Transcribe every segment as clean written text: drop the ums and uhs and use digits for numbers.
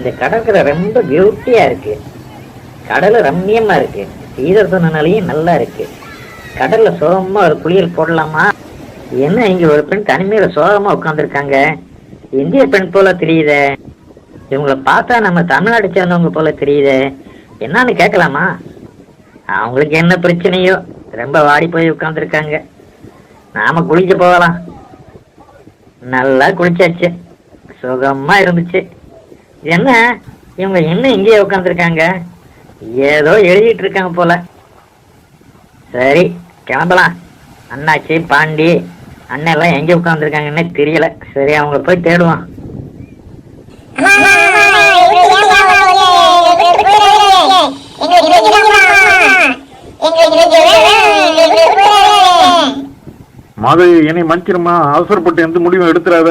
இந்த கடற்கரை ரொம்ப பியூட்டியா இருக்கு. கடல் ரம்மியமா இருக்கு. சீதோஷண நல்லா இருக்கு. கடல்ல சோகமா ஒரு குளியல் போடலாமா? என்ன இங்க ஒரு பெண் தனிமையில சோகமா உட்காந்துருக்காங்க. இந்திய பெண் போல தெரியுதே. இவங்களை பார்த்தா நம்ம தமிழ்நாடு சேர்ந்தவங்க போல தெரியுதே. என்னன்னு கேட்கலாமா? அவங்களுக்கு என்ன பிரச்சனையோ, ரொம்ப வாடி போய் உட்காந்துருக்காங்க. நாம குளிக்க போகலாம். நல்லா குளிச்சாச்சு, சுகமா இருந்துச்சு. என்ன இவங்க என்ன இங்கேயே உட்காந்துருக்காங்க? ஏதோ எழுதிட்டு இருக்காங்க போல. சரி, கிளம்பலாம். அண்ணாச்சி, பாண்டி அண்ணன் எல்லாம் எங்க உட்காந்துருக்காங்கன்னே தெரியல. சரி, அவங்க போய் தேடுவான். மாதவி, என்னை மன்னிச்சிருமா. அவசரப்பட்டு எந்த முடிவும் எடுத்துறாத.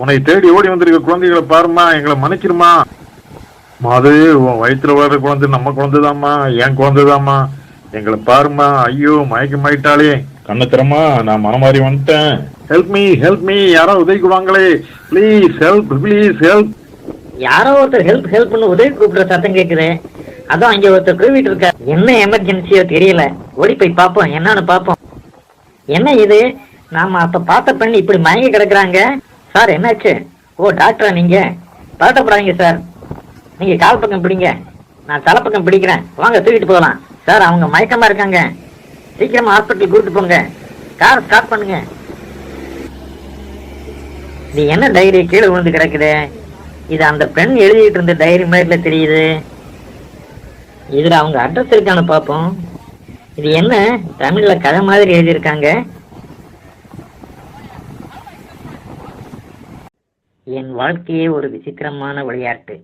உன்னை தேடி ஓடி வந்திருக்க குழந்தைகளை பாருமா, எங்களை மன்னிச்சிருமா. மாதவி, உன் வயிற்றுல வர குழந்தை நம்ம குழந்தைதாம்மா, என் குழந்தைதாம்மா. எங்களை பாருமா. ஐயோ, மயக்கமாயிட்டாளே. கண்ணு திறமா, நான் மனமாறி வந்துட்டேன். Help me, help me. யாரோ உதவிக்கு வாங்களே. Please help, please help. யாரோ ஒருத்தர் ஹெல்ப் ஹெல்ப்னு உதவி கூப்பிடுற சத்தம் கேக்குது. அதான் அங்க ஒருத்தர் குழுவிட்டு இருக்க. என்ன எமர்ஜென்சியோ தெரியல. ஓடி போய் பார்ப்போம், என்னன்னு பார்ப்போம். என்ன இது? நாம அப்ப பார்த்த பெண் இப்படி மயங்கி கிடக்குறாங்க. சார், என்னாச்சு? ஓ, டாக்டரா நீங்க? பதட்டப்படாதீங்க சார். நீங்க கால் பக்கம் பிடிங்க, நான் தலை பக்கம் பிடிக்கிறேன். வாங்க, தூக்கிட்டு போகலாம். சார், அவங்க மயக்கமா இருக்காங்க. சீக்கிரமா ஹாஸ்பிட்டல் கூட்டிட்டு போங்க. கார் ஸ்டார்ட் பண்ணுங்க. இது என்ன டைரி கீழே விழுந்து கிடக்குது? இது அந்த பெண் எழுதிட்டு இருந்த டைரி மாதிரில தெரியுது. இதுல அவங்க அட்ரஸ் இருக்கான்னு பார்ப்போம். இது என்ன தமிழ்ல கதை மாதிரி எழுதியிருக்காங்க? என் வாழ்க்கையே ஒரு விசித்திரமான விளையாட்டு.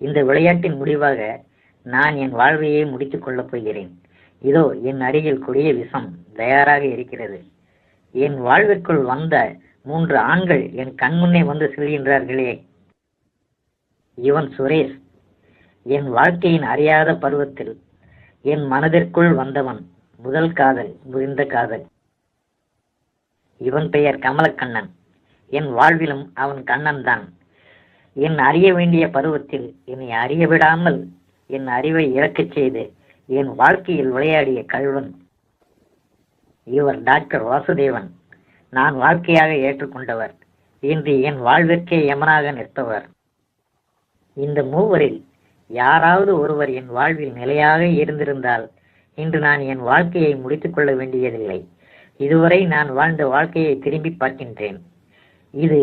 இந்த விளையாட்டின் முடிவாக நான் என் வாழ்வையே முடித்துக் கொள்ளப் போகிறேன். இதோ என் அருகில் கொடிய விஷம் தயாராக இருக்கிறது. என் வாழ்விற்குள் வந்த 3 ஆண்கள் என் கண்முன்னே வந்து செல்கின்றார்களே. இவன் சுரேஷ். என் வாழ்க்கையின் அறியாத பருவத்தில் என் மனதிற்குள் வந்தவன். முதல் காதல், முறிந்த காதல். இவன் பெயர் கமலக்கண்ணன். என் வாழ்விலும் அவன் கண்ணன் தான். என் அறிய வேண்டிய பருவத்தில் என்னை அறிய விடாமல் என் அறிவை இழக்கச் செய்து என் வாழ்க்கையில் விளையாடிய கள்வன். இவர் டாக்டர் வாசுதேவன். நான் வாழ்க்கையாக ஏற்றுக்கொண்டவர். இன்று என் வாழ்விற்கே யமனாக நிற்பவர். இந்த மூவரில் யாராவது ஒருவர் என் வாழ்வில் நிலையாக இருந்திருந்தால் இன்று நான் என் வாழ்க்கையை முடித்துக் கொள்ள வேண்டியதில்லை. இதுவரை நான் வாழ்ந்த வாழ்க்கையை திரும்பி பார்க்கின்றேன். இது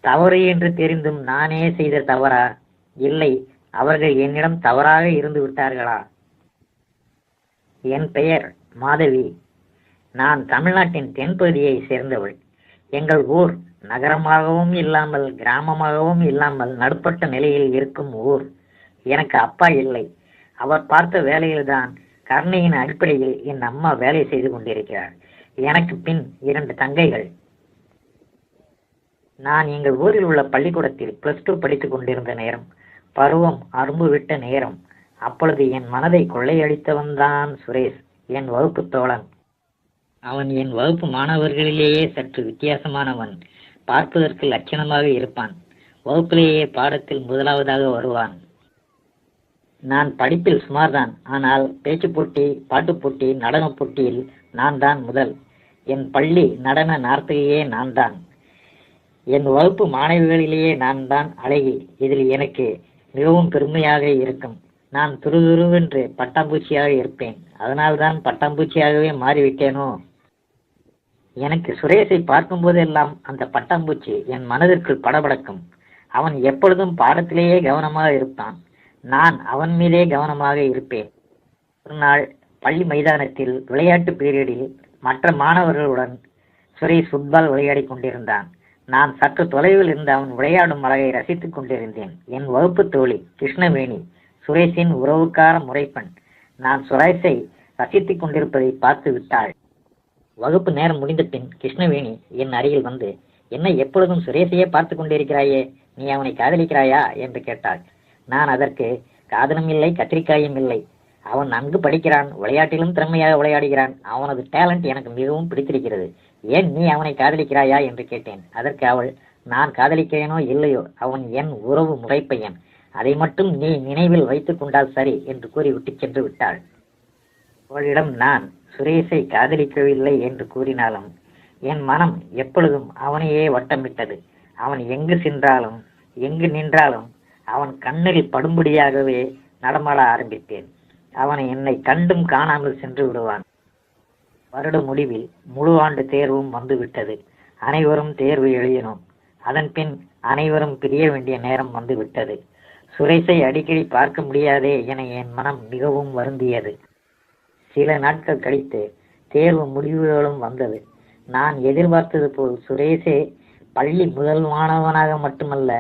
தவறு என்று தெரிந்தும் நானே செய்த தவறா? இல்லை, அவர்கள் என்னிடம் தவறாக இருந்து விட்டார்களா? என் பெயர் மாதவி. நான் தமிழ்நாட்டின் தென்பகுதியை சேர்ந்தவள். எங்கள் ஊர் நகரமாகவும் இல்லாமல் கிராமமாகவும் இல்லாமல் நடுப்பட்ட நிலையில் இருக்கும் ஊர். எனக்கு அப்பா இல்லை. அவர் பார்த்த வேலையில்தான் கருணையின் அடிப்படையில் என் அம்மா வேலை செய்து கொண்டிருக்கிறார். எனக்கு பின் 2 தங்கைகள். நான் எங்கள் ஊரில் உள்ள பள்ளிக்கூடத்தில் +2 படித்துக் கொண்டிருந்த நேரம், பருவம் அரும்பு விட்ட நேரம். அப்பொழுது என் மனதை கொள்ளையடித்தவன் தான் சுரேஷ், என் வகுப்பு தோழன். அவன் என் வகுப்பு மாணவர்களிலேயே சற்று வித்தியாசமானவன். பார்ப்பதற்கு லட்சணமாக இருப்பான். வகுப்பிலேயே பாடத்தில் முதலாவதாக வருவான். நான் படிப்பில் சுமார்தான். ஆனால் பேச்சு போட்டி, பாட்டு போட்டி, நடன போட்டியில் நான் தான் முதல். என் பள்ளி நடன நார்த்தகையே நான் தான். என் வகுப்பு மாணவிகளிலேயே நான் தான் அழகி. இதில் எனக்கு மிகவும் பெருமையாக இருக்கும். நான் துருதுருவென்று பட்டாம்பூச்சியாக இருப்பேன். அதனால்தான் பட்டாம்பூச்சியாகவே மாறிவிட்டேனோ? எனக்கு சுரேஷை பார்க்கும் போதெல்லாம் அந்த பட்டாம்பூச்சி என் மனதிற்குள் படபடக்கும். அவன் எப்பொழுதும் பாடத்திலேயே கவனமாக இருப்பான். நான் அவன் மீதே கவனமாக இருப்பேன். ஒரு நாள் பள்ளி மைதானத்தில் விளையாட்டு பீரியடில் மற்ற மாணவர்களுடன் சுரேஷ் ஃபுட்பால் விளையாடி கொண்டிருந்தான். நான் சற்று தொலைவில் இருந்து அவன் விளையாடும் அழகை ரசித்துக் கொண்டிருந்தேன். என் வகுப்பு தோழி கிருஷ்ணவேணி சுரேஷின் உறவுக்கார முறைப்பெண். நான் சுரேஷை ரசித்துக் கொண்டிருப்பதை பார்த்து விட்டாள். வகுப்பு நேரம் முடிந்த பின் கிருஷ்ணவேணி என் அருகில் வந்து, என்ன எப்பொழுதும் சுரேஷையே பார்த்து கொண்டிருக்கிறாயே, நீ அவனை காதலிக்கிறாயா என்று கேட்டாள். நான் அதற்கு, காதலும் இல்லை, கத்திரிக்காயும் இல்லை. அவன் நன்கு படிக்கிறான், விளையாட்டிலும் திறமையாக விளையாடுகிறான். அவனது டேலண்ட் எனக்கு மிகவும் பிடித்திருக்கிறது. ஏன் நீ அவனை காதலிக்கிறாயா என்று கேட்டேன். அதற்கு அவள், நான் காதலிக்கிறேனோ இல்லையோ அவன் என் உறவு முறைப்பையன். அதை மட்டும் நீ நினைவில் வைத்துக் கொண்டால் சரி என்று கூறி விட்டு சென்று விட்டாள். அவளிடம் நான் சுரேஷை காதலிக்கவில்லை என்று கூறினாலும் என் மனம் எப்பொழுதும் அவனையே வட்டமிட்டது. அவன் எங்கு சென்றாலும் எங்கு நின்றாலும் அவன் கண்ணில் படும்படியாகவே நடமாட ஆரம்பித்தேன். அவனை என்னை கண்டும் காணாமல் சென்று விடுவான். வருட முடிவில் முழு ஆண்டு தேர்வும் வந்துவிட்டது. அனைவரும் தேர்வு எழுதினோம். அதன் பின் அனைவரும் பிரிய வேண்டிய நேரம் வந்துவிட்டது. சுரேஷை அடிக்கடி பார்க்க முடியாதே என என் மனம் மிகவும் வருந்தியது. சில நாட்கள் கழித்து தேர்வு முடிவுகளும் வந்தது. நான் எதிர்பார்த்தது போல் சுரேஷே பள்ளி முதல் மாணவனாக மட்டுமல்ல,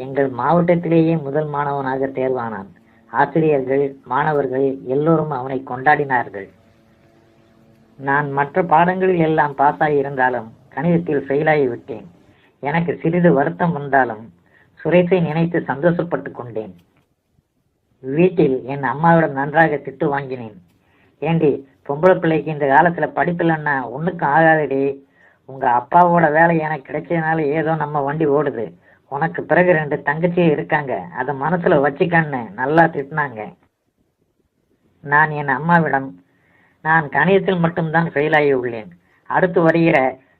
எங்கள் மாவட்டத்திலேயே முதல் மாணவனாக தேர்வானான். ஆசிரியர்கள், மாணவர்கள் எல்லோரும் அவனை கொண்டாடினார்கள். நான் மற்ற பாடங்களில் எல்லாம் பாஸாகி இருந்தாலும் கணிதத்தில் ஃபெயிலாகி விட்டேன். எனக்கு சிறிது வருத்தம் வந்தாலும் சுரேஷை நினைத்து சந்தோஷப்பட்டு கொண்டேன். வீட்டில் என் அம்மாவிடம் நன்றாக திட்டு வாங்கினேன். ஏண்டி, பொம்பளை பிள்ளைக்கு இந்த காலத்துல படிப்பில்லைன்னா ஒன்றுக்கும் ஆகாதடி. உங்க அப்பாவோட வேலை எனக்கு கிடைச்சதுனால ஏதோ நம்ம வண்டி ஓடுது. உனக்கு பிறகு 2 தங்கச்சியே இருக்காங்க, அதை மனசுல வச்சுக்கன்னு நல்லா திட்டினாங்க. நான் என் அம்மாவிடம், நான் கணிதத்தில் மட்டும்தான் ஃபெயில் ஆகி உள்ளேன். அடுத்து வருகிற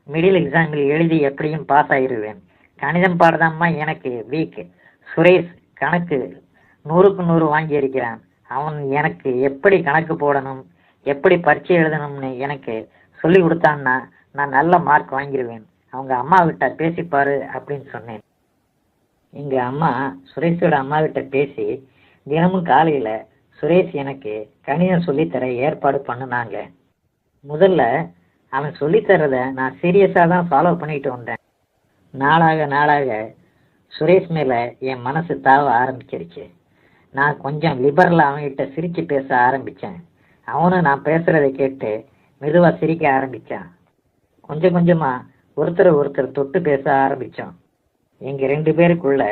மிடில் எக்ஸாமில் எழுதி எப்படியும் பாஸ் ஆகிடுவேன். கணிதம் பாடதாம்மா எனக்கு வீக். சுரேஷ் கணக்கு 100க்கு 100 வாங்கி இருக்கிறான். அவன் எனக்கு எப்படி கணக்கு போடணும், எப்படி பரீட்சை எழுதணும்னு எனக்கு சொல்லி கொடுத்தான்னா நான் நல்ல மார்க் வாங்கிடுவேன். அவங்க அம்மா கிட்ட பேசிப்பாரு அப்படின்னு சொன்னேன். எங்க அம்மா சுரேஷோட அம்மா கிட்ட பேசி தினமும் காலையில சுரேஷ் எனக்கு கணிதம் சொல்லித்தர ஏற்பாடு பண்ணினாங்க. முதல்ல அவன் சொல்லித்தரத நான் சீரியஸாக தான் ஃபாலோ பண்ணிட்டு வந்தேன். நாளாக நாளாக சுரேஷ் மேல என் மனசு தாவ ஆரம்பிச்சிருச்சு. நான் கொஞ்சம் லிபரலாக அவன்கிட்ட சிரிச்சு பேச ஆரம்பித்தேன். அவனும் நான் பேசுறதை கேட்டு மெதுவாக சிரிக்க ஆரம்பித்தான். கொஞ்சம் கொஞ்சமாக ஒருத்தர் தொட்டு பேச ஆரம்பித்தோம். எங்கள் 2 பேருக்குள்ள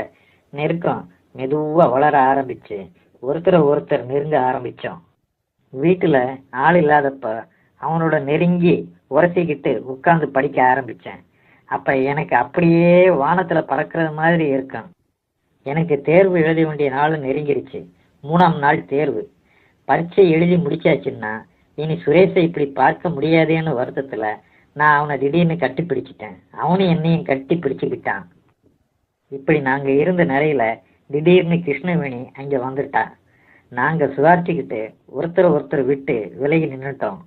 நெருக்கம் மெதுவாக வளர ஆரம்பிச்சு ஒருத்தர் நெருங்க ஆரம்பித்தோம். வீட்டில் ஆள் இல்லாதப்ப அவனோட நெருங்கி உரசிக்கிட்டு உட்கார்ந்து படிக்க ஆரம்பித்தேன். அப்போ எனக்கு அப்படியே வானத்தில் பறக்கிறது மாதிரி இருக்கும். எனக்கு தேர்வு எழுத வேண்டிய நாள் நெருங்கிருச்சு. 3ஆம் நாள் தேர்வு. பரீட்சை எழுதி முடிச்சாச்சுன்னா இனி சுரேஷை இப்படி பார்க்க முடியாதேன்னு வருத்தத்தில் நான் அவனை திடீர்னு கட்டி பிடிச்சிட்டேன். அவனும் என்னையும் கட்டி பிடிச்சிக்கிட்டான். இப்படி நாங்கள் இருந்த நிலையில திடீர்னு கிருஷ்ணவேணி அங்கே வந்துட்டா. நாங்கள் சுதாரிச்சுக்கிட்டு ஒருத்தர் விட்டு விலகி நின்றுட்டோம்.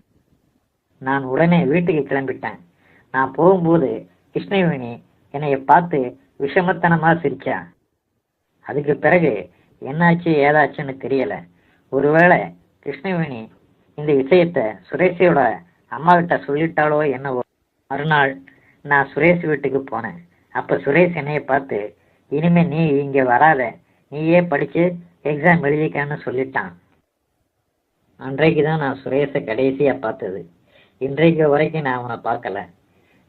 நான் உடனே வீட்டுக்கு கிளம்பிட்டேன். நான் போகும்போது கிருஷ்ணவேணி என்னைய பார்த்து விஷமத்தனமாக சிரிச்சா. அதுக்கு பிறகு என்னாச்சு ஏதாச்சுன்னு தெரியல. ஒருவேளை கிருஷ்ணவேணி இந்த விஷயத்த சுரேஷோட அம்மா கிட்ட சொல்லிட்டாலோ என்னவோ. மறுநாள் நான் சுரேஷ் வீட்டுக்கு போனேன். அப்போ சுரேஷ் என்னைய பார்த்து, இனிமே நீ இங்கே வராத, நீயே படித்து எக்ஸாம் எழுதிக்கன்னு சொல்லிட்டான். அன்றைக்கு தான் நான் சுரேஷை கடைசியாக பார்த்தது. இன்றைக்கு வரைக்கும் நான் அவனை பார்க்கல.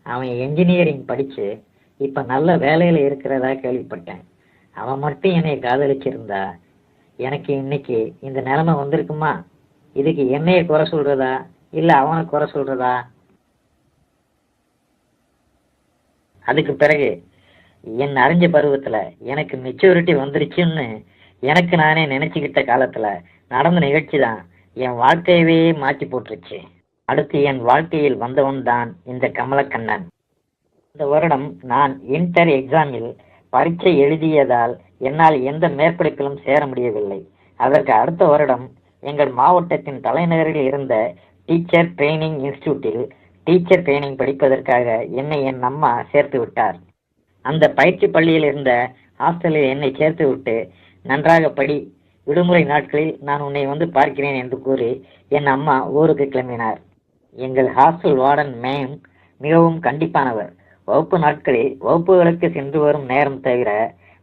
அவன் என்ஜினியரிங் படித்து இப்போ நல்ல வேலையில் இருக்கிறதா கேள்விப்பட்டேன். அவன் மட்டும் என்னை காதலிச்சிருந்தா எனக்கு இன்னைக்கு இந்த நிலைமை வந்திருக்குமா? இதுக்கு என்னைய குறை சொல்றதா இல்லை அவனை குறை சொல்றதா? அதுக்கு பிறகு என் அறிஞ்ச பருவத்தில் எனக்கு மெச்சூரிட்டி வந்துருச்சுன்னு எனக்கு நானே நினச்சிக்கிட்ட காலத்தில் நடந்த நிகழ்ச்சி தான் என் வாழ்க்கையவே மாற்றி போட்டுருச்சு. அடுத்து என் வாழ்க்கையில் வந்தவன் தான் இந்த கமலக்கண்ணன். இந்த வருடம் நான் இன்டர் எக்ஸாமில் பரீட்சை எழுதியதால் என்னால் எந்த மேற்படிப்பிலும் சேர முடியவில்லை. அதற்கு அடுத்த வருடம் எங்கள் மாவட்டத்தின் தலைநகரில் இருந்த டீச்சர் ட்ரைனிங் இன்ஸ்டிடியூட்டில் டீச்சர் ட்ரைனிங் படிப்பதற்காக என்னை என் அம்மா சேர்த்து விட்டார். அந்த பயிற்சி பள்ளியில் இருந்த ஹாஸ்டலில் என்னை சேர்த்து விட்டு, நன்றாக படி, விடுமுறை நாட்களில் நான் உன்னை வந்து பார்க்கிறேன் என்று கூறி என் அம்மா ஊருக்கு கிளம்பினார். எங்கள் ஹாஸ்டல் வார்டன் மேம் மிகவும் கண்டிப்பானவர். வகுப்பு நாட்களில் வகுப்புகளுக்கு சென்று வரும் நேரம் தவிர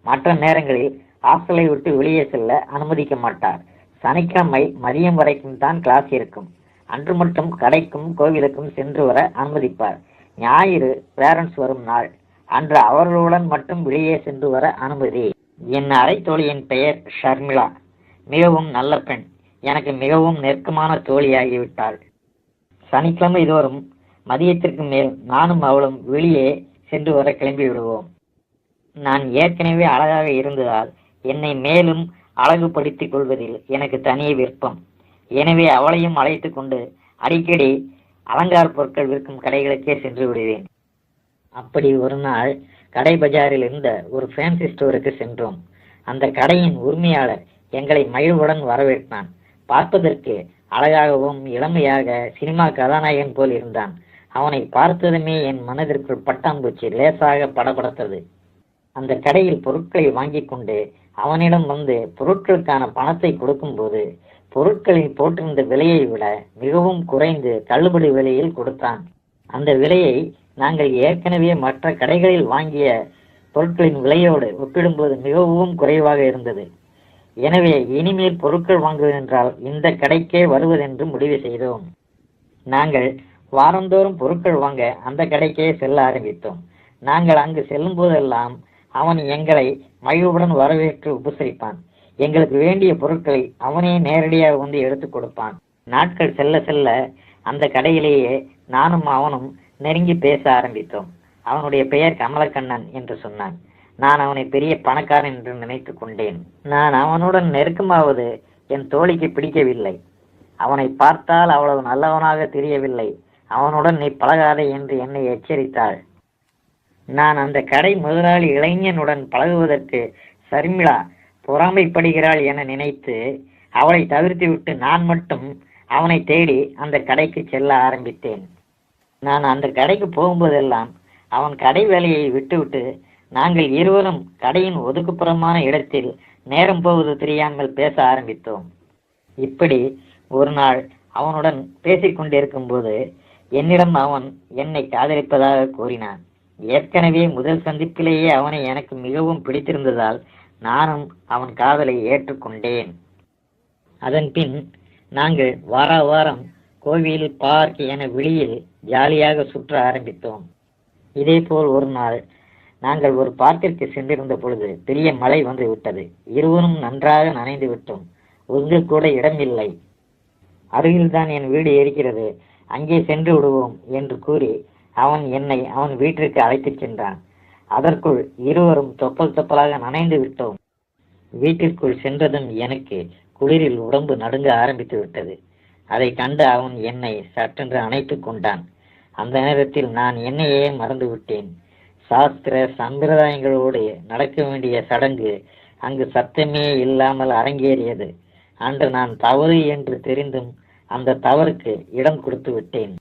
மற்ற நேரங்களில் ஹாஸ்டலை விட்டு வெளியே செல்ல அனுமதிக்க மாட்டார். சனிக்கிழமை மதியம் வரைக்கும் தான் கிளாஸ் இருக்கும். அன்று மட்டும் கடைக்கும் கோவிலுக்கும் சென்று வர அனுமதிப்பார். ஞாயிறு பேரண்ட்ஸ் வரும் நாள் அன்று அவர்களுடன் மட்டும் வெளியே சென்று வர அனுமதி. என் அரை தோழியின் பெயர் ஷர்மிளா. மிகவும் நல்ல பெண். எனக்கு மிகவும் நெருக்கமான தோழியாகிவிட்டாள். சனிக்கிழமை தோறும் மதியத்திற்கு மேல் நானும் அவளும் வெளியே சென்று வர கிளம்பி விடுவோம். நான் ஏற்கனவே அழகாக இருந்ததால் என்னை மேலும் அழகுபடுத்திக் கொள்வதில் எனக்கு தனிய விருப்பம். எனவே அவளையும் அழைத்து கொண்டு அடிக்கடி அலங்கார பொருட்கள் விற்கும் கடைகளுக்கே சென்று விடுவேன். அப்படி ஒரு நாள் கடை பஜாரில் இருந்த ஒரு ஃபேன்சி ஸ்டோருக்கு சென்றோம். அந்த கடையின் உரிமையாளர் எங்களை மகிழ்வுடன் வரவேற்றான். பார்ப்பதற்கு அழகாகவும் இளமையாக சினிமா கதாநாயகன் போல் இருந்தான். அவனை பார்த்ததுமே என் மனதிற்குள் பட்டாம்பூச்சி லேசாக படபடத்தது. அந்த கடையில் பொருட்களை வாங்கி கொண்டு அவனிடம் வந்து பொருட்களுக்கான பணத்தை கொடுக்கும்போது பொருட்களில் போட்டிருந்த விலையை விட மிகவும் குறைந்து தள்ளுபடி விலையில் கொடுத்தான். அந்த விலையை நாங்கள் ஏற்கனவே மற்ற கடைகளில் வாங்கிய பொருட்களின் விலையோடு ஒப்பிடும்போது மிகவும் குறைவாக இருந்தது. எனவே இனிமேல் பொருட்கள் வாங்குவதென்றால் இந்த கடைக்கே வருவதென்று முடிவு செய்தோம். நாங்கள் வாரந்தோறும் பொருட்கள் வாங்க அந்த கடைக்கே செல்ல ஆரம்பித்தோம். நாங்கள் அங்கு செல்லும் போதெல்லாம் அவன் எங்களை மகிழ்வுடன் வரவேற்று உபசரிப்பான். எங்களுக்கு வேண்டிய பொருட்களை அவனே நேரடியாக வந்து எடுத்து கொடுப்பான். நாட்கள் செல்ல செல்ல அந்த கடையிலேயே நானும் அவனும் நெருங்கி பேச ஆரம்பித்தோம். அவனுடைய பெயர் கமலக்கண்ணன் என்று சொன்னான். நான் அவனை பெரிய பணக்காரன் என்று நினைத்து கொண்டேன். நான் அவனுடன் நெருக்கமாவது என் தோழிக்கு பிடிக்கவில்லை. அவனை பார்த்தால் அவ்வளவு நல்லவனாக தெரியவில்லை. அவனுடன் நீ பழகாதே என்று என்னை எச்சரித்தாள். நான் அந்த கடை முதலாளி இளைஞனுடன் பழகுவதற்கு சர்மிளா பொறாமைப்படுகிறாள் என நினைத்து அவளை தவிர்த்துவிட்டு நான் மட்டும் அவனை தேடி அந்த கடைக்கு செல்ல ஆரம்பித்தேன். நான் அந்த கடைக்கு போகும்போதெல்லாம் அவன் கடை வேலையை விட்டுவிட்டு நாங்கள் இருவரும் கடையின் ஒதுக்குப்புறமான இடத்தில் நேரம் போவது தெரியாமல் பேச ஆரம்பித்தோம். இப்படி ஒரு நாள் அவனுடன் பேசிக்கொண்டிருக்கும் போது என்னிடம் அவன் என்னை காதலிப்பதாக கூறினான். ஏற்கனவே முதல் சந்திப்பிலேயே அவனை எனக்கு மிகவும் பிடித்திருந்ததால் நானும் அவன் காதலை ஏற்றுக்கொண்டேன். அதன் பின் நாங்கள் வாரம் கோவில், பார்க் என வெளியில் ஜாலியாக சுற்ற ஆரம்பித்தோம். இதேபோல் ஒரு நாள் நாங்கள் ஒரு பார்க்கிற்கு சென்றிருந்த பொழுது பெரிய மழை வந்து விட்டது. இருவரும் நன்றாக நனைந்து விட்டோம். ஒன்று கூட இடமில்லை. அருகில்தான் என் வீடு இருக்கிறது, அங்கே சென்று விடுவோம் என்று கூறி அவன் என்னை அவன் வீட்டிற்கு அழைத்துச் சென்றான். அதற்குள் இருவரும் தொப்பல் தொப்பலாக நனைந்து விட்டோம். வீட்டிற்குள் சென்றதும் எனக்கு குளிரில் உடம்பு நடுங்க ஆரம்பித்து விட்டது. அதை கண்டு அவன் என்னை சட்டென்று அணைத்து கொண்டான். அந்த நேரத்தில் நான் என்னையே மறந்து விட்டேன். சாஸ்திர சம்பிரதாயங்களோடு நடக்க வேண்டிய சடங்கு அங்கு சத்தமே இல்லாமல் அரங்கேறியது. அன்று நான் தவறு என்று தெரிந்தும் அந்த தவறுக்கு இடம் கொடுத்து விட்டேன்.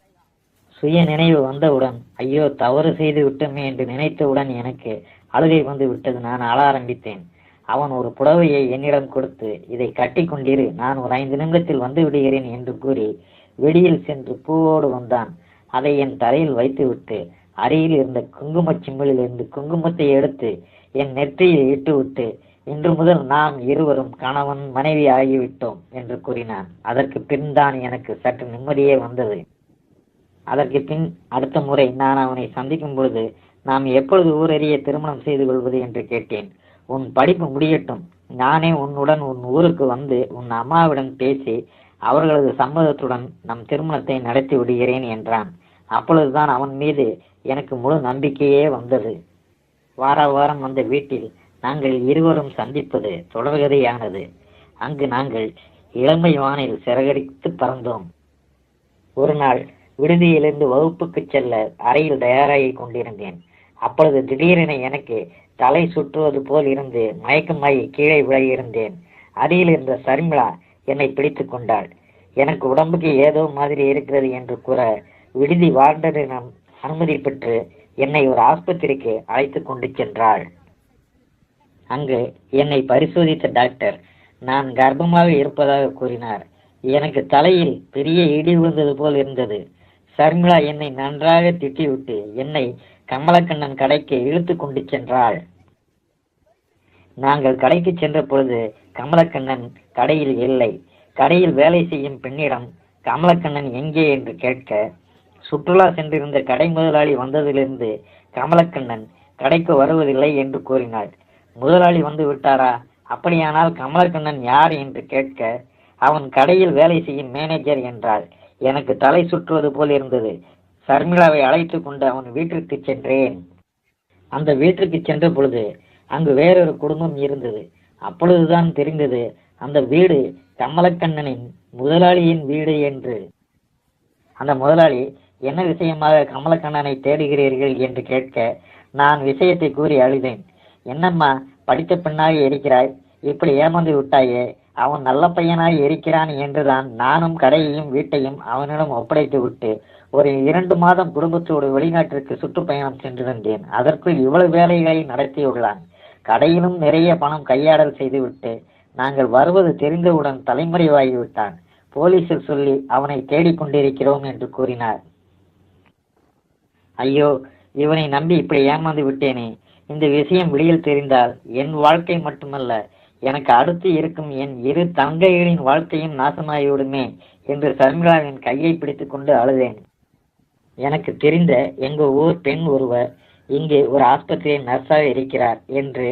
சுய நினைவு வந்தவுடன் ஐயோ தவறு செய்து விட்டோமே என்று நினைத்தவுடன் எனக்கு அழுகை வந்து விட்டது. நான் அழ ஆரம்பித்தேன். அவன் ஒரு புடவையை என்னிடம் கொடுத்து இதை கட்டி கொண்டிரு, நான் ஒரு 5 நிமிடத்தில் வந்து விடுகிறேன் என்று கூறி வெளியில் சென்று பூவோடு வந்தான். அதை என் தலையில் வைத்துவிட்டு அருகில் இருந்த குங்குமச் சிம்மிலில் இருந்து குங்குமத்தை எடுத்து என் நெற்றியில் இட்டுவிட்டு இன்று முதல் நாம் இருவரும் கணவன் மனைவி ஆகிவிட்டோம் என்று கூறினான். அதற்கு பின் தான் எனக்கு சற்று நிம்மதியே வந்தது. அதற்கு பின் அடுத்த முறை நான் அவனை சந்திக்கும் பொழுது நாம் எப்பொழுது ஊரறிய திருமணம் செய்து கொள்வது என்று கேட்டேன். உன் படிப்பு முடியட்டும், நானே உன்னுடன் உன் ஊருக்கு வந்து உன் அம்மாவிடம் பேசி அவர்களது சம்மதத்துடன் நம் திருமணத்தை நடத்தி விடுகிறேன் என்றான். அப்பொழுதுதான் அவன் மீது எனக்கு முழு நம்பிக்கையே வந்தது. வாரம் அந்த வீட்டில் நாங்கள் இருவரும் சந்திப்பது தொடர்கதையானது. அங்கு நாங்கள் இளமை வானில் சிறகடித்து பறந்தோம். ஒரு நாள் விடுதியிலிருந்து வகுப்புக்கு செல்ல அறையில் தயாராகி கொண்டிருந்தேன். அப்பொழுது திடீரென எனக்கு தலை சுற்றுவது போல் இருந்து மயக்கமாகி கீழே விலகியிருந்தேன். அருகில் இருந்த சர்மிளா என்னை பிடித்து கொண்டாள். எனக்கு உடம்புக்கு ஏதோ மாதிரி இருக்கிறது என்று கூற விடுதி வார்டனிடம் அனுமதி பெற்று என்னை ஒரு ஆஸ்பத்திரிக்கு அழைத்து கொண்டு சென்றாள். அங்கு என்னை பரிசோதித்த டாக்டர் நான் கர்ப்பமாக இருப்பதாக கூறினார். எனக்கு தலையில் பெரிய இடி விழுந்தது போல் இருந்தது. சர்மிளா என்னை நன்றாக திட்டிவிட்டு என்னை கமலக்கண்ணன் கடைக்கு இழுத்து கொண்டு சென்றாள். நாங்கள் கடைக்கு சென்ற பொழுது கமலக்கண்ணன் கடையில் இல்லை. கடையில் வேலை செய்யும் பெண்ணிடம் கமலக்கண்ணன் எங்கே என்று கேட்க, சுற்றுலா சென்றிருந்த கடை முதலாளி வந்ததிலிருந்து கமலக்கண்ணன் கடைக்கு வருவதில்லை என்று கூறினாள். முதலாளி வந்து விட்டாரா? அப்படியானால் கமலக்கண்ணன் யார் என்று கேட்க, அவன் கடையில் வேலை செய்யும் மேனேஜர் என்றாள். எனக்கு தலை சுற்றுவது போல் இருந்தது. சர்மிளாவை அழைத்து கொண்டு அவன் வீட்டிற்கு சென்றேன். அந்த வீட்டிற்கு சென்ற பொழுது அங்கு வேறொரு குடும்பம் இருந்தது. அப்பொழுதுதான் தெரிந்தது அந்த வீடு கமலக்கண்ணனின் முதலாளியின் வீடு என்று. அந்த முதலாளி என்ன விஷயமாக கமலக்கண்ணனை தேடுகிறீர்கள் என்று கேட்க நான் விஷயத்தை கூறி அழுதேன். என்னம்மா படித்த பெண்ணாக இருக்கிறாய், இப்படி ஏமாந்து விட்டாயே, அவன் நல்ல பையனாய் இருக்கிறான் என்றுதான் நானும் கடையையும் வீட்டையும் அவனிடம் ஒப்படைத்து விட்டு ஒரு 2 மாதம் குடும்பத்தோடு வெளிநாட்டிற்கு சுற்றுப்பயணம் சென்றிருந்தேன். அதற்குள் இவ்வளவு வேலைகளை நடத்தியுள்ளான். கடையிலும் நிறைய பணம் கையாடல் செய்துவிட்டு நாங்கள் வருவது தெரிந்தவுடன் தலைமறைவாகிவிட்டான். போலீசில் சொல்லி அவனை தேடிக்கொண்டிருக்கிறோம் என்று கூறினார். ஐயோ, இவனை நம்பி இப்படி ஏமாந்து விட்டேனே. இந்த விஷயம் வெளியில் தெரிந்தால் என் வாழ்க்கை மட்டுமல்ல, எனக்கு அடுத்து இருக்கும் என் 2 தங்கைகளின் வாழ்க்கையும் நாசமாகிவிடுமே என்று சர்மிளாவின் கையை பிடித்து கொண்டு அழுதேன். எனக்கு தெரிந்த எங்கள் ஊர் பெண் ஒருவர் இங்கே ஒரு ஆஸ்பத்திரியில் நர்ஸாக இருக்கிறார் என்று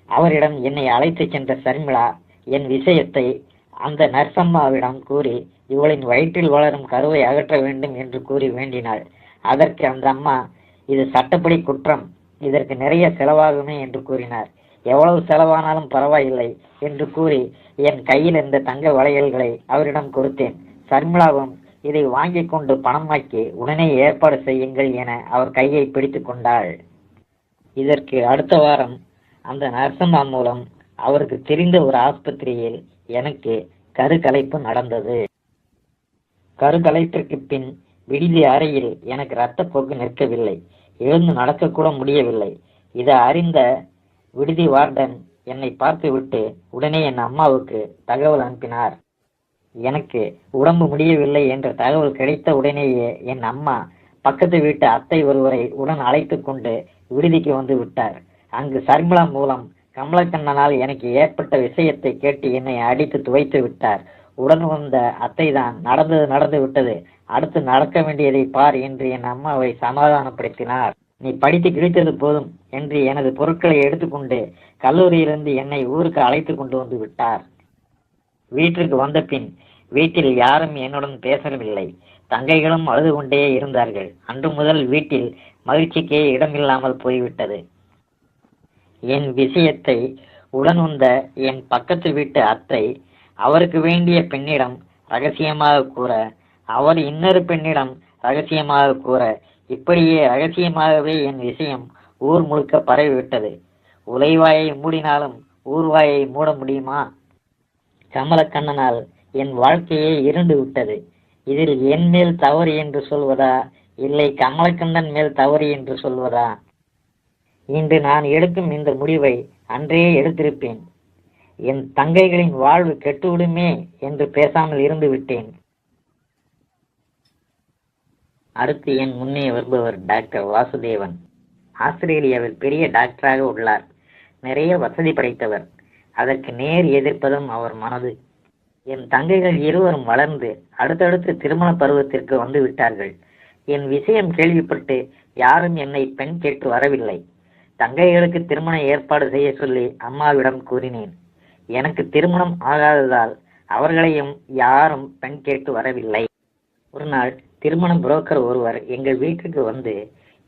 அவரிடம் என்னை அழைத்து சென்ற சர்மிளா என் விஷயத்தை அந்த நர்சம்மாவிடம் கூறி இவளின் வயிற்றில் வளரும் கருவை அகற்ற வேண்டும் என்று கூறி வேண்டினாள். அதற்கு அந்த அம்மா, இது சட்டப்படி குற்றம், இதற்கு நிறைய செலவாகுமே என்று கூறினார். எவ்வளவு செலவானாலும் பரவாயில்லை என்று கூறி என் கையில் இருந்த தங்க வளையல்களை அவரிடம் கொடுத்தேன். சர்மிளாவும் இதை வாங்கி கொண்டு பணமாக்கி உடனே ஏற்பாடு செய்யுங்கள் என அவர் கையை பிடித்து கொண்டாள். இதற்கு அடுத்த வாரம் அந்த நர்சம்மா மூலம் அவருக்கு தெரிந்த ஒரு ஆஸ்பத்திரியில் எனக்கு கருக்கலைப்பு நடந்தது. கருக்கலைப்பிற்கு பின் விடுதி அறையில் எனக்கு இரத்தப்போக்கு நிற்கவில்லை, எழுந்து நடக்கக்கூட முடியவில்லை. இதை அறிந்த விடுதி வார்டன் என்னை பார்த்துவிட்டு உடனே என் அம்மாவுக்கு தகவல் அனுப்பினார். எனக்கு உடம்பு முடியவில்லை என்ற தகவல் கிடைத்த உடனேயே என் அம்மா பக்கத்து வீட்டு அத்தை ஒருவரை உடன் அழைத்து கொண்டு விடுதிக்கு வந்து விட்டார். அங்கு சர்மிளா மூலம் கமலக்கண்ணனால் எனக்கு ஏற்பட்ட விஷயத்தை கேட்டு என்னை அடித்து துவைத்து விட்டார். உடன் வந்த அத்தை தான் நடந்து விட்டது, அடுத்து நடக்க வேண்டியதை பார் என்று என் அம்மாவை சமாதானப்படுத்தினார். நீ படித்து கிழித்தது போதும் என்று எனது பொருட்களை எடுத்துக்கொண்டு கல்லூரியிலிருந்து என்னை ஊருக்கு அழைத்து கொண்டு வந்து விட்டார். வீட்டிற்கு வந்த பின் வீட்டில் யாரும் என்னுடன் பேசவில்லை. தங்கைகளும் அழுது கொண்டே இருந்தார்கள். அன்று முதல் வீட்டில் மகிழ்ச்சிக்கே இடமில்லாமல் போய்விட்டது. என் விஷயத்தை உடன் வந்த என் பக்கத்து வீட்டு அத்தை அவருக்கு வேண்டிய பெண்ணிடம் ரகசியமாக கூற, அவர் இன்னொரு பெண்ணிடம் ரகசியமாக கூற, இப்படியே ரகசியமாகவே என் விஷயம் ஊர் முழுக்க பரவிவிட்டது. உலைவாயை மூடினாலும் ஊர்வாயை மூட முடியுமா? கமலக்கண்ணனால் என் வாழ்க்கையே இருண்டு விட்டது. இதில் என் மேல் தவறு என்று சொல்வதா, இல்லை கமலக்கண்ணன் மேல் தவறு என்று சொல்வதா? இன்று நான் எடுக்கும் இந்த முடிவை அன்றே எடுத்திருப்பேன். என் தங்கைகளின் வாழ்வு கெட்டுவிடுமே என்று பேசாமல் இருந்து விட்டேன். அடுத்து என் முன்னே வருபவர் டாக்டர் வாசுதேவன். ஆஸ்திரேலியாவில் பெரிய டாக்டராக உள்ளார். நிறைய வசதி படைத்தவர். அதற்கு நேர் எதிர்ப்பதும் அவர் மனது. என் தங்கைகள் இருவரும் வளர்ந்து அடுத்தடுத்து திருமண பருவத்திற்கு வந்து விட்டார்கள். என் விஷயம் கேள்விப்பட்டு யாரும் என்னை பெண் கேட்டு வரவில்லை. தங்கைகளுக்கு திருமண ஏற்பாடு செய்ய சொல்லி அம்மாவிடம் கூறினேன். எனக்கு திருமணம் ஆகாததால் அவர்களையும் யாரும் பெண் கேட்டு வரவில்லை. ஒரு நாள் திருமண புரோக்கர் ஒருவர் எங்கள் வீட்டுக்கு வந்து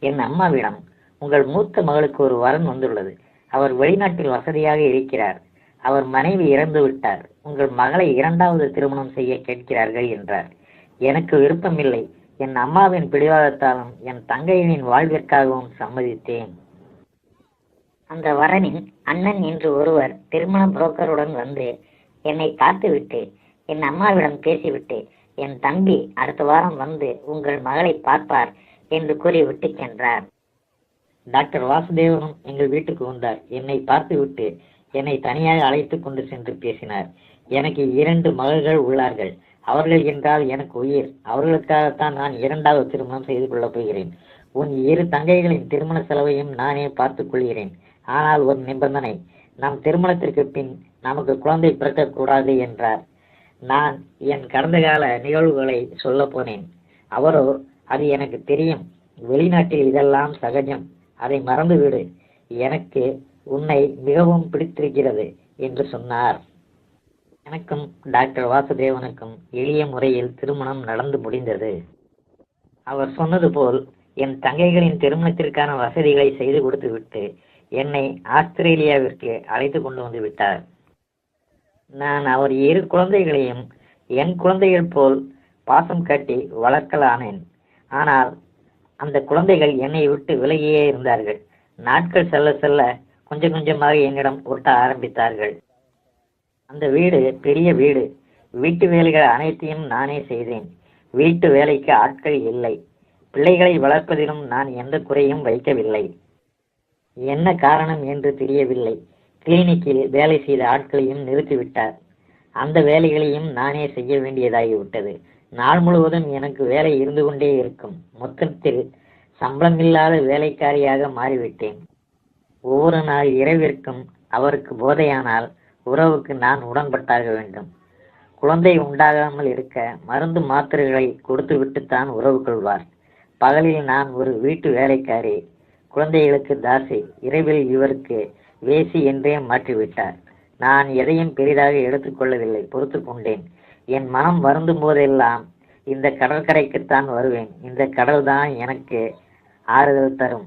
என் அம்மாவிடம், உங்கள் மூத்த மகளுக்கு ஒரு வரன் வந்துள்ளது. அவர் வெளிநாட்டில் வசதியாக இருக்கிறார். அவர் மனைவி இறந்து விட்டார். உங்கள் மகளை 2வது திருமணம் செய்ய கேட்கிறார்கள் என்றார். எனக்கு விருப்பமில்லை. என் அம்மாவின் பிடிவாதத்தாலும் என் தங்கையின் வாழ்விற்காகவும் சம்மதித்தேன். அந்த வரனின் அண்ணன் என்று ஒருவர் திருமண புரோக்கருடன் வந்து என்னை பார்த்துவிட்டு என் அம்மாவிடம் பேசிவிட்டு, என் தம்பி அடுத்த வாரம் வந்து உங்கள் மகளை பார்ப்பார் என்று கூறி விட்டு சென்றார். டாக்டர் வாசுதேவனும் எங்கள் வீட்டுக்கு வந்தார். என்னை பார்த்துவிட்டு என்னை தனியாக அழைத்து கொண்டு சென்று பேசினார். எனக்கு 2 மகள்கள் உள்ளார்கள். அவர்கள் என்றால் எனக்கு உயிர். அவர்களுக்காகத்தான் நான் 2வது திருமணம் செய்து கொள்ளப் போகிறேன். உன் 2 தங்கைகளின் திருமண செலவையும் நானே பார்த்துக் கொள்கிறேன். ஆனால் ஒரு நிபந்தனை, நம் திருமணத்திற்கு பின் நமக்கு குழந்தை பிறக்கக்கூடாது என்றார். நான் என் கடந்த கால நிகழ்வுகளை சொல்ல போனேன். அவரோ, அது எனக்கு தெரியும், வெளிநாட்டில் இதெல்லாம் சகஜம், அதை மறந்துவிடு, எனக்கு உன்னை மிகவும் பிடித்திருக்கிறது என்று சொன்னார். எனக்கும் டாக்டர் வாசுதேவனுக்கும் எளிய முறையில் திருமணம் நடந்து முடிந்தது. அவர் சொன்னது போல் என் தங்கைகளின் திருமணத்திற்கான வசதிகளை செய்து கொடுத்துவிட்டு என்னை ஆஸ்திரேலியாவிற்கு அழைத்து கொண்டு வந்து விட்டார். நான் அவர் 2 குழந்தைகளையும் என் குழந்தைகள் போல் பாசம் காட்டி வளர்க்கலானேன். ஆனால் அந்த குழந்தைகள் என்னை விட்டு விலகியே இருந்தார்கள். நாட்கள் செல்ல செல்ல கொஞ்சம் கொஞ்சமாக என்னிடம் ஒட்ட ஆரம்பித்தார்கள். அந்த வீடு பெரிய வீடு. வீட்டு வேலைகள் அனைத்தையும் நானே செய்தேன். வீட்டு வேலைக்கு ஆட்கள் இல்லை. பிள்ளைகளை வளர்ப்பதிலும் நான் எந்த குறையும் வைக்கவில்லை. என்ன காரணம் என்று தெரியவில்லை. கிளினிக்கில் வேலை செய்த ஆட்களையும் நிறுத்திவிட்டார். அந்த வேலைகளையும் நானே செய்ய வேண்டியதாகிவிட்டது. நாள் முழுவதும் எனக்கு வேலை இருந்து கொண்டே இருக்கும். மொத்தத்தில் சம்பளமில்லாத வேலைக்காரியாக மாறிவிட்டேன். ஒவ்வொரு நாள் இரவிற்கும் அவருக்கு போதையானால் உறவுக்கு நான் உடன்பட்டாக வேண்டும். குழந்தை உண்டாகாமல் இருக்க மருந்து மாத்திரைகளை கொடுத்துவிட்டுத்தான் உறவு கொள்வார். பகலில் நான் ஒரு வீட்டு வேலைக்காரி, குழந்தைகளுக்கு தாசி. இரவில் இவருக்கு வேசி என்றே மாற்றிவிட்டார். நான் எதையும் பெரிதாக எடுத்துக்கொள்ளவில்லை, பொறுத்து கொண்டேன். என் மனம் வருந்தும் போதெல்லாம் இந்த கடற்கரைக்குத்தான் வருவேன். இந்த கடல் தான் எனக்கு ஆறுதல் தரும்.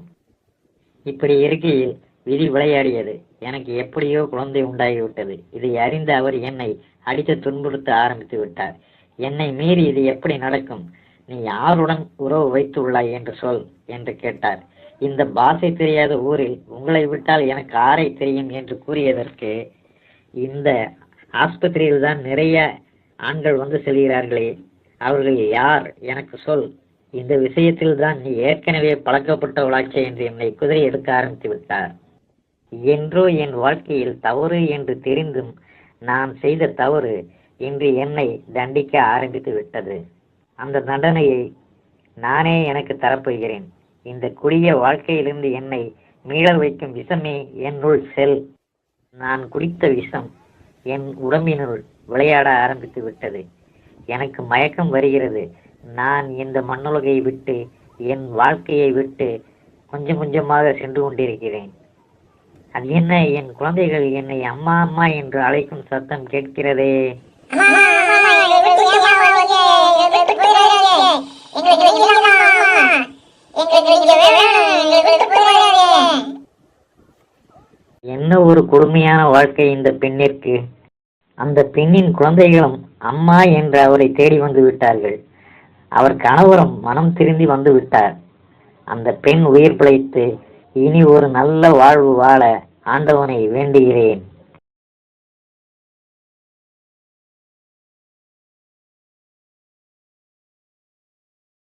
இப்படி இருக்கையில் விதி விளையாடியது. எனக்கு எப்படியோ குழந்தை உண்டாகிவிட்டது. இதை அறிந்த அவர் என்னை அடித்து துன்புறுத்த ஆரம்பித்து விட்டார். என்னை மீறி இது எப்படி நடக்கும்? நீ யாருடன் உறவு வைத்துள்ளாய் என்று சொல் என்று கேட்டார். இந்த பாஷை தெரியாத ஊரில் உங்களை விட்டால் எனக்கு ஆரை தெரியும் என்று கூறியதற்கு, இந்த ஆஸ்பத்திரியில் தான் நிறைய ஆண்கள் வந்து செல்கிறார்களே, அவர்கள் யார் எனக்கு சொல். இந்த விஷயத்தில் தான் நீ ஏற்கனவே பழக்கப்பட்டவளாச்சே என்று என்னை குதிரை எடுக்க ஆரம்பித்து விட்டார். என்றோ என் வாழ்க்கையில் தவறு என்று தெரிந்தும் நான் செய்த தவறு இன்று என்னை தண்டிக்க ஆரம்பித்து விட்டது. அந்த தண்டனையை நானே எனக்கு தரப்போகிறேன். இந்த குடிய வாழ்க்கையிலிருந்து என்னை மீள வைக்கும் விஷமே என்னுள் செல். நான் குடித்த விஷம் என் உடம்பினுள் விளையாட ஆரம்பித்து விட்டது. எனக்கு மயக்கம் வருகிறது. நான் இந்த மண்ணுலகை விட்டு, என் வாழ்க்கையை விட்டு கொஞ்சம் கொஞ்சமாக சென்று கொண்டிருக்கிறேன். அது என்ன, என் குழந்தைகள் என்னை அம்மா அம்மா என்று அழைக்கும் சத்தம் கேட்கிறதே. என்ன ஒரு கொடுமையான வாழ்க்கை இந்த பெண்ணிற்கு. அந்த பெண்ணின் குழந்தைகளும் அம்மா என்று அவரை தேடி வந்து விட்டார்கள். அவர் கணவரும் மனம் திருந்தி வந்து விட்டார். அந்த பெண் உயிர் பிழைத்து இனி ஒரு நல்ல வாழ்வு வாழ ஆண்டவனை வேண்டுகிறேன்.